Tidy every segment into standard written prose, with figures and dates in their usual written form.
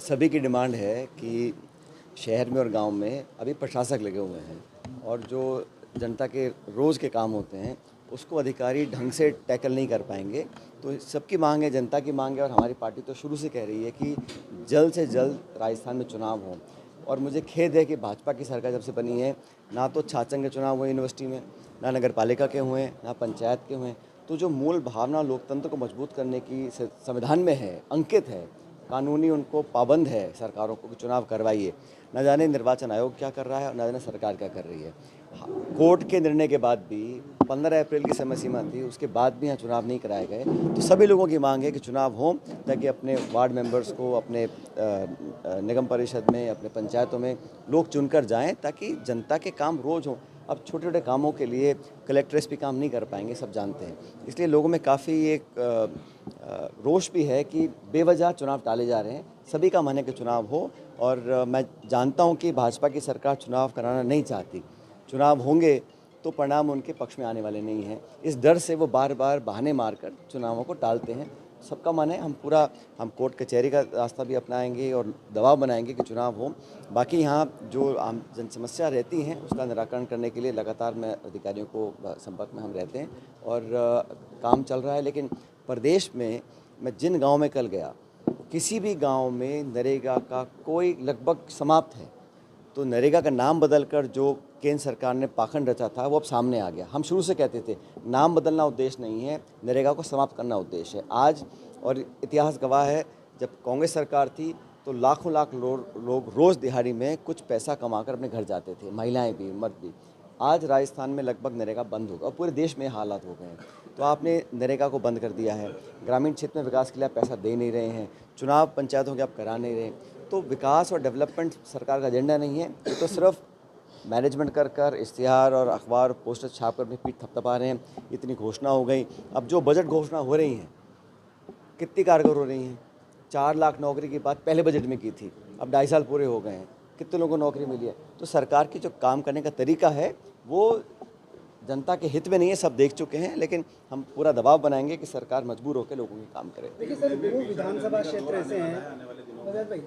सभी की डिमांड है कि शहर में और गांव में अभी प्रशासक लगे हुए हैं और जो जनता के रोज़ के काम होते हैं उसको अधिकारी ढंग से टैकल नहीं कर पाएंगे। तो सबकी मांग है, जनता की मांग है और हमारी पार्टी तो शुरू से कह रही है कि जल्द से जल्द राजस्थान में चुनाव हो। और मुझे खेद है कि भाजपा की सरकार जब से बनी है ना तो छात्र के चुनाव हुए यूनिवर्सिटी में, ना नगर पालिका के हुए, ना पंचायत के हुए। तो जो मूल भावना लोकतंत्र को मजबूत करने की संविधान में है, अंकित है, कानूनी उनको पाबंद है सरकारों को कि चुनाव करवाइए। न जाने निर्वाचन आयोग क्या कर रहा है और न जाने सरकार क्या कर रही है। कोर्ट के निर्णय के बाद भी 15 अप्रैल की समय सीमा थी, उसके बाद भी यहाँ चुनाव नहीं कराए गए। तो सभी लोगों की मांग है कि चुनाव हो ताकि अपने वार्ड मेंबर्स को अपने निगम परिषद में, अपने पंचायतों में लोग चुनकर जाएं ताकि जनता के काम रोज़ हों। अब छोटे छोटे कामों के लिए कलेक्ट्रेट्स भी काम नहीं कर पाएंगे, सब जानते हैं। इसलिए लोगों में काफ़ी एक रोष भी है कि बेवजह चुनाव टाले जा रहे हैं। सभी का मन है कि चुनाव हो और मैं जानता हूं कि भाजपा की सरकार चुनाव कराना नहीं चाहती। चुनाव होंगे तो परिणाम उनके पक्ष में आने वाले नहीं हैं। इस डर से वो बार बार बहाने मारकर चुनावों को टालते हैं। सबका मन है, हम कोर्ट कचहरी का रास्ता भी अपनाएंगे और दबाव बनाएंगे कि चुनाव हो। बाकी यहाँ जो आम जन समस्या रहती हैं उसका निराकरण करने के लिए लगातार मैं अधिकारियों को संपर्क में हम रहते हैं और काम चल रहा है। लेकिन प्रदेश में मैं जिन गांव में कल गया, किसी भी गांव में नरेगा का कोई लगभग समाप्त है। तो नरेगा का नाम बदलकर जो केंद्र सरकार ने पाखंड रचा था वो अब सामने आ गया। हम शुरू से कहते थे नाम बदलना उद्देश्य नहीं है, नरेगा को समाप्त करना उद्देश्य है। आज और इतिहास गवाह है, जब कांग्रेस सरकार थी तो लाखों लाख लोग रोज़ दिहाड़ी में कुछ पैसा कमाकर अपने घर जाते थे, महिलाएं भी, मर्द भी। आज राजस्थान में लगभग नरेगा बंद होगा और पूरे देश में हालात हो गए हैं। तो आपने नरेगा को बंद कर दिया है, ग्रामीण क्षेत्र में विकास के लिए आप पैसा दे नहीं रहे हैं, चुनाव पंचायतों के आप करा नहीं रहे। तो विकास और डेवलपमेंट सरकार का एजेंडा नहीं है। ये तो सिर्फ मैनेजमेंट कर इश्तिहार और अखबार पोस्टर छाप कर अपनी पीठ थपथपा रहे हैं। इतनी घोषणा हो गई। अब जो बजट घोषणा हो रही हैं कितनी कारगर हो रही हैं। 4 लाख नौकरी की बात पहले बजट में की थी, अब 2.5 साल पूरे हो गए हैं, कितने लोगों को नौकरी मिली है। तो सरकार की जो काम करने का तरीका है वो जनता के हित में नहीं है, सब देख चुके हैं। लेकिन हम पूरा दबाव बनाएंगे कि सरकार मजबूर होकर लोगों के काम करे। देखिए सर, वो विधानसभा क्षेत्र ऐसे हैं मदन भाई,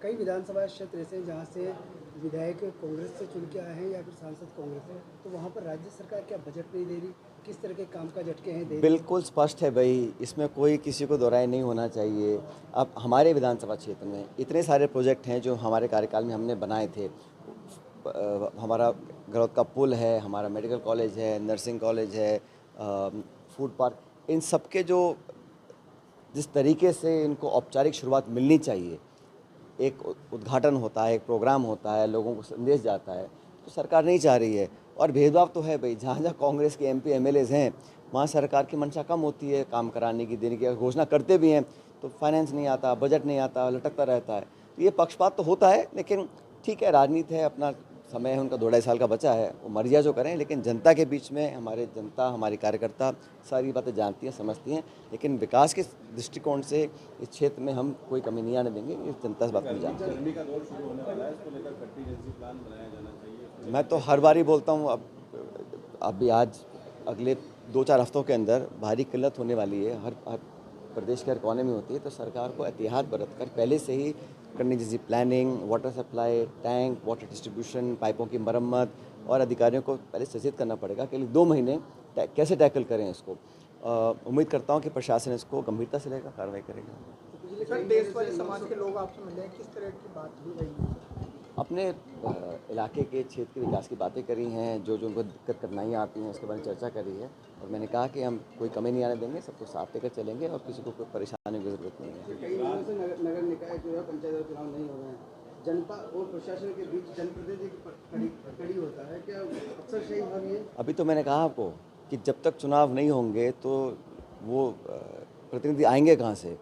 कई विधानसभा क्षेत्र ऐसे हैं जहाँ से विधायक कांग्रेस से चुन के आए हैं या फिर सांसद कांग्रेस है, तो वहाँ पर राज्य सरकार क्या बजट नहीं दे रही, किस तरह के काम का झटके हैं? बिल्कुल स्पष्ट है भाई, इसमें कोई किसी को दोहराई नहीं होना चाहिए। अब हमारे विधानसभा क्षेत्र में इतने सारे प्रोजेक्ट हैं जो हमारे कार्यकाल में हमने बनाए थे। हमारा गरौद का पुल है, हमारा मेडिकल कॉलेज है, नर्सिंग कॉलेज है, फूड पार्क, इन सब के जो जिस तरीके से इनको औपचारिक शुरुआत मिलनी चाहिए, एक उद्घाटन होता है, एक प्रोग्राम होता है, लोगों को संदेश जाता है, तो सरकार नहीं चाह रही है। और भेदभाव तो है भाई, जहाँ जहाँ कांग्रेस के एमपी एमएलएज हैं वहाँ सरकार की मंशा कम होती है काम कराने की, देने की। घोषणा करते भी हैं तो फाइनेंस नहीं आता, बजट नहीं आता, लटकता रहता है। तो ये पक्षपात तो होता है, लेकिन ठीक है, राजनीति है, अपना समय है, उनका 2-2.5 साल का बचा है, वो मर्जिया जो करें। लेकिन जनता के बीच में हमारे जनता, हमारे कार्यकर्ता सारी बातें जानती हैं, समझती हैं। लेकिन विकास के दृष्टिकोण से इस क्षेत्र में हम कोई कमी नहीं आने देंगे, ये जनता इस बात को जानती है। मैं तो हर बार ही बोलता हूँ, अभी आज अगले 2-4 हफ्तों के अंदर भारी किल्लत होने वाली है, हर प्रदेश के हर कोने में होती है। तो सरकार को एहतियात बरत कर पहले से ही करनी, जैसी planning, water supply, tank, water distribution, पाइपों की मरम्मत, और अधिकारियों को पहले सचेत करना पड़ेगा कि 2 महीने कैसे टैकल करें इसको। उम्मीद करता हूँ कि प्रशासन इसको गंभीरता से लेकर कार्रवाई करेगा। देश वाले समाज के लोग आपसे मिले हैं, किस तरह की बात हुई रही है? अपने इलाके के क्षेत्र के विकास की बातें करी हैं, जो जो उनको दिक्कत कठिनाइयाँ आती हैं उसके बारे में चर्चा करी है। और मैंने कहा कि हम कोई कमी नहीं आने देंगे, सबको साथ लेकर चलेंगे और किसी को कोई परेशानी की जरूरत नहीं है। कई दिनों से नगर निकाय जो है, पंचायत चुनाव नहीं हो रहे हैं, जनता और प्रशासन के बीच जनप्रतिनिधि की कड़ी होता है, क्या अक्सर सही हो रही है? अभी तो मैंने कहा आपको कि जब तक चुनाव नहीं होंगे तो वो प्रतिनिधि आएंगे कहाँ से।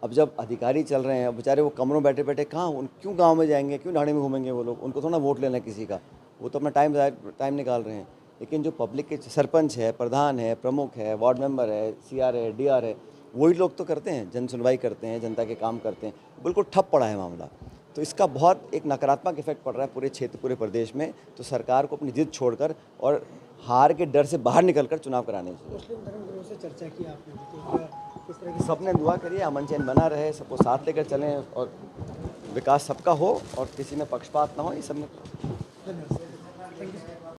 अब जब अधिकारी चल रहे हैं, बेचारे वो कमरों बैठे बैठे कहाँ, क्यों गांव में जाएंगे, क्यों ढाणी में घूमेंगे वो लोग, उनको थोड़ा वोट लेना है किसी का, वो तो अपना टाइम निकाल रहे हैं। लेकिन जो पब्लिक के सरपंच है, प्रधान है, प्रमुख है, वार्ड मेंबर है, सीआर है, डीआर है, वही लोग तो करते हैं, जन सुनवाई करते हैं, जनता के काम करते हैं। बिल्कुल ठप पड़ा है मामला। तो इसका बहुत एक नकारात्मक इफेक्ट पड़ रहा है पूरे क्षेत्र, पूरे प्रदेश में। तो सरकार को अपनी जिद छोड़कर और हार के डर से बाहर निकलकर चुनाव कराने चाहिए। मुस्लिम धर्मगुरुओं से चर्चा की आपने, तो क्या किस तरह की सबने दुआ करिए, अमन चैन बना रहे, सबको साथ लेकर चलें और विकास सबका हो और किसी में पक्षपात ना हो, ये सब में धन्यवाद। Thank you.